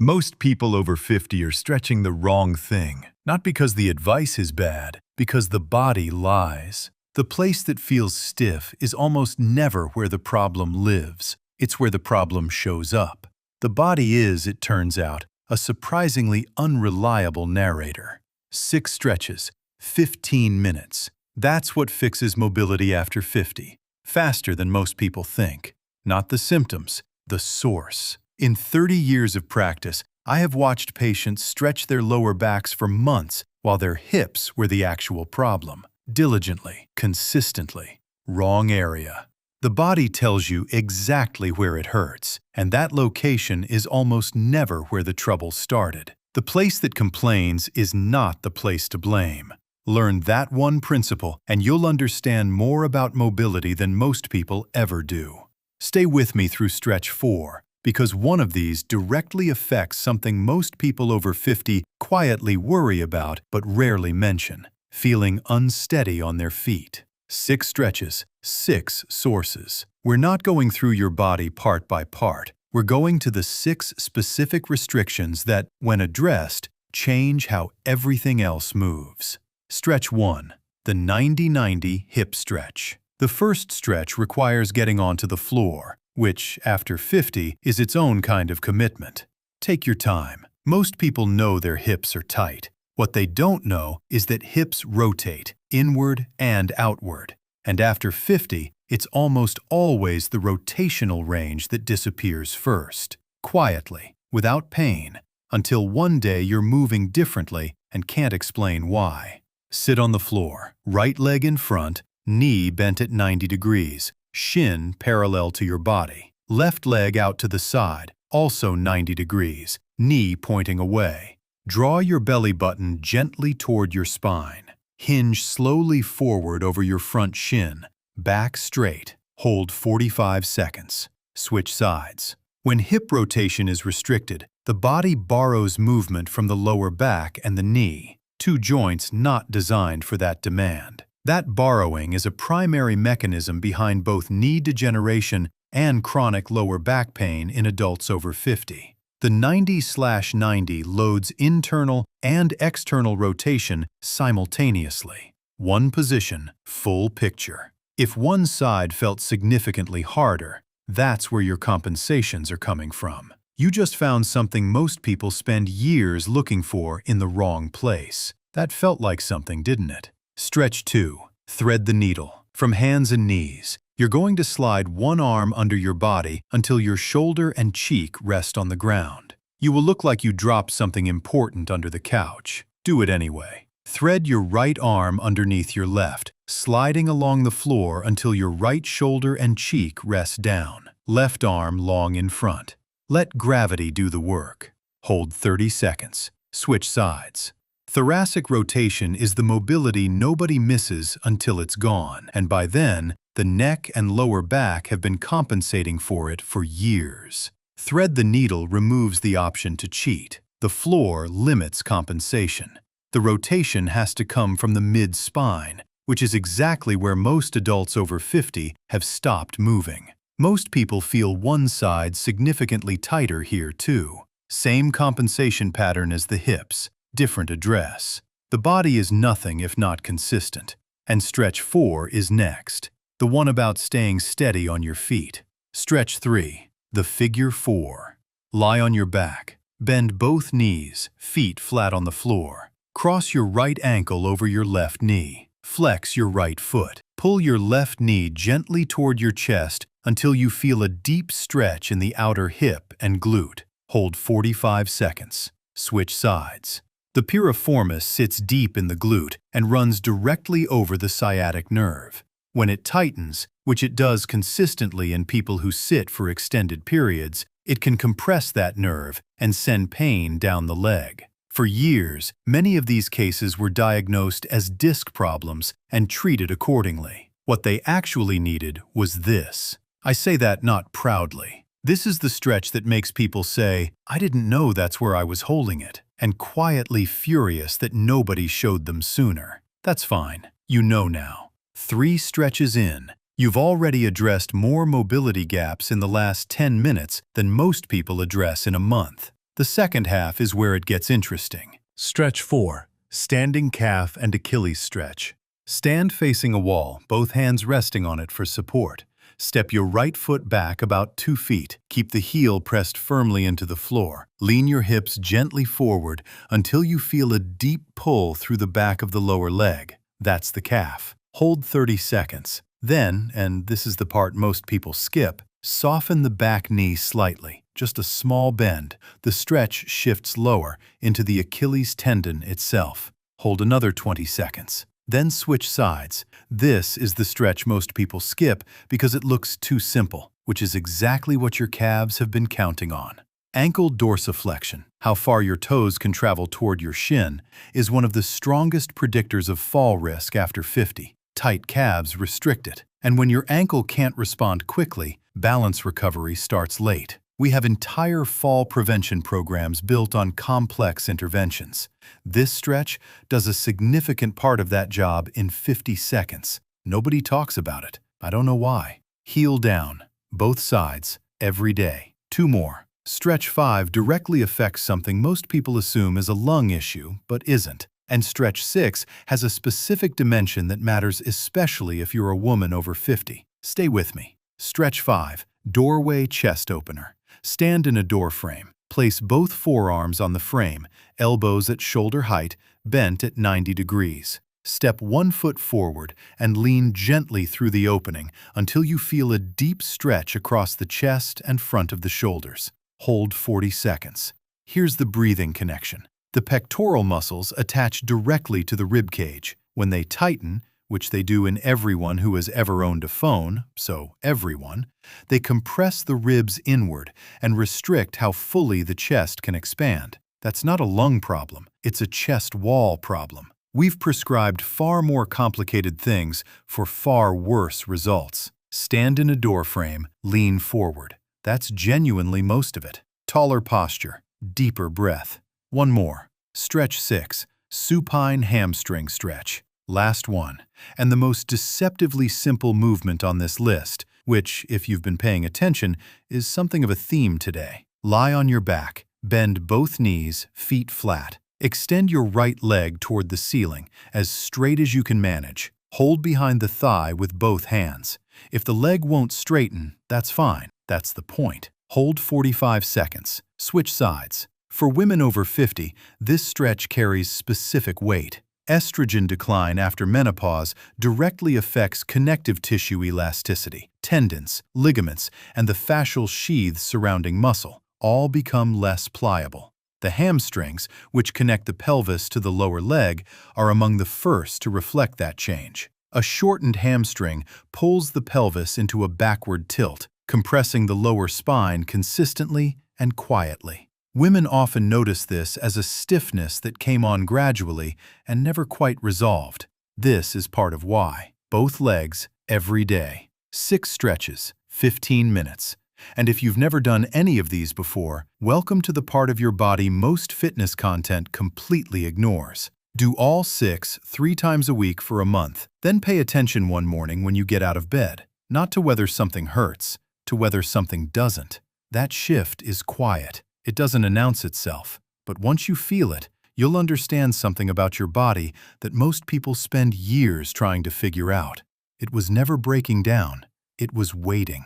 Most people over 50 are stretching the wrong thing, not because the advice is bad, because the body lies. The place that feels stiff is almost never where the problem lives. It's where the problem shows up. The body is, it turns out, a surprisingly unreliable narrator. 6 stretches, 15 minutes. That's what fixes mobility after 50. Faster than most people think. Not the symptoms, the source. In 30 years of practice, I have watched patients stretch their lower backs for months while their hips were the actual problem. Diligently, consistently. Wrong area. The body tells you exactly where it hurts, and that location is almost never where the trouble started. The place that complains is not the place to blame. Learn that one principle, and you'll understand more about mobility than most people ever do. Stay with me through stretch 4, because one of these directly affects something most people over 50 quietly worry about but rarely mention: feeling unsteady on their feet. 6 stretches, 6 sources. We're not going through your body part by part. We're going to the 6 specific restrictions that, when addressed, change how everything else moves. Stretch 1. The 90-90 hip stretch. The first stretch requires getting onto the floor, which, after 50, is its own kind of commitment. Take your time. Most people know their hips are tight. What they don't know is that hips rotate, inward and outward. And after 50, it's almost always the rotational range that disappears first. Quietly, without pain, until one day you're moving differently and can't explain why. Sit on the floor, right leg in front, knee bent at 90 degrees, shin parallel to your body. Left leg out to the side, also 90 degrees, knee pointing away. Draw your belly button gently toward your spine. Hinge slowly forward over your front shin. Back straight. Hold 45 seconds. Switch sides. When hip rotation is restricted, the body borrows movement from the lower back and the knee, 2 joints not designed for that demand. That borrowing is a primary mechanism behind both knee degeneration and chronic lower back pain in adults over 50. The 90/90 loads internal and external rotation simultaneously. One position, full picture. If one side felt significantly harder, that's where your compensations are coming from. You just found something most people spend years looking for in the wrong place. That felt like something, didn't it? Stretch 2. Thread the needle. From hands and knees, you're going to slide one arm under your body until your shoulder and cheek rest on the ground. You will look like you dropped something important under the couch. Do it anyway. Thread your right arm underneath your left, sliding along the floor until your right shoulder and cheek rest down. Left arm long in front. Let gravity do the work. Hold 30 seconds. Switch sides. Thoracic rotation is the mobility nobody misses until it's gone, and by then, the neck and lower back have been compensating for it for years. Thread the needle removes the option to cheat. The floor limits compensation. The rotation has to come from the mid-spine, which is exactly where most adults over 50 have stopped moving. Most people feel one side significantly tighter here too. Same compensation pattern as the hips. Different address. The body is nothing if not consistent. And stretch 4 is next, the one about staying steady on your feet. Stretch 3, the figure 4. Lie on your back. Bend both knees, feet flat on the floor. Cross your right ankle over your left knee. Flex your right foot. Pull your left knee gently toward your chest until you feel a deep stretch in the outer hip and glute. Hold 45 seconds. Switch sides. The piriformis sits deep in the glute and runs directly over the sciatic nerve. When it tightens, which it does consistently in people who sit for extended periods, it can compress that nerve and send pain down the leg. For years, many of these cases were diagnosed as disc problems and treated accordingly. What they actually needed was this. I say that not proudly. This is the stretch that makes people say, "I didn't know that's where I was holding it," and quietly furious that nobody showed them sooner. That's fine. You know now. 3 stretches in, you've already addressed more mobility gaps in the last 10 minutes than most people address in a month. The second half is where it gets interesting. Stretch 4. Standing calf and Achilles stretch. Stand facing a wall, both hands resting on it for support. Step your right foot back about 2 feet. Keep the heel pressed firmly into the floor. Lean your hips gently forward until you feel a deep pull through the back of the lower leg. That's the calf. Hold 30 seconds. Then, and this is the part most people skip, soften the back knee slightly. Just a small bend. The stretch shifts lower into the Achilles tendon itself. Hold another 20 seconds. Then switch sides. This is the stretch most people skip because it looks too simple, which is exactly what your calves have been counting on. Ankle dorsiflexion, how far your toes can travel toward your shin, is one of the strongest predictors of fall risk after 50. Tight calves restrict it, and when your ankle can't respond quickly, balance recovery starts late. We have entire fall prevention programs built on complex interventions. This stretch does a significant part of that job in 50 seconds. Nobody talks about it. I don't know why. Heel down, both sides, every day. 2 more. Stretch 5 directly affects something most people assume is a lung issue, but isn't. And stretch 6 has a specific dimension that matters especially if you're a woman over 50. Stay with me. Stretch 5, doorway chest opener. Stand in a door frame. Place both forearms on the frame, elbows at shoulder height, bent at 90 degrees. Step 1 foot forward and lean gently through the opening until you feel a deep stretch across the chest and front of the shoulders. Hold 40 seconds. Here's the breathing connection. The pectoral muscles attach directly to the rib cage. When they tighten, which they do in everyone who has ever owned a phone, so everyone, they compress the ribs inward and restrict how fully the chest can expand. That's not a lung problem, it's a chest wall problem. We've prescribed far more complicated things for far worse results. Stand in a door frame, lean forward. That's genuinely most of it. Taller posture, deeper breath. 1 more. Stretch 6, supine hamstring stretch. Last one, and the most deceptively simple movement on this list, which, if you've been paying attention, is something of a theme today. Lie on your back, bend both knees, feet flat. Extend your right leg toward the ceiling, as straight as you can manage. Hold behind the thigh with both hands. If the leg won't straighten, that's fine. That's the point. Hold 45 seconds. Switch sides. For women over 50, this stretch carries specific weight. Estrogen decline after menopause directly affects connective tissue elasticity. Tendons, ligaments, and the fascial sheaths surrounding muscle all become less pliable. The hamstrings, which connect the pelvis to the lower leg, are among the first to reflect that change. A shortened hamstring pulls the pelvis into a backward tilt, compressing the lower spine consistently and quietly. Women often notice this as a stiffness that came on gradually and never quite resolved. This is part of why. Both legs, every day. 6 stretches, 15 minutes. And if you've never done any of these before, welcome to the part of your body most fitness content completely ignores. Do all 6 3 times a week for a month. Then pay attention one morning when you get out of bed. Not to whether something hurts, to whether something doesn't. That shift is quiet. It doesn't announce itself, but once you feel it, you'll understand something about your body that most people spend years trying to figure out. It was never breaking down. It was waiting.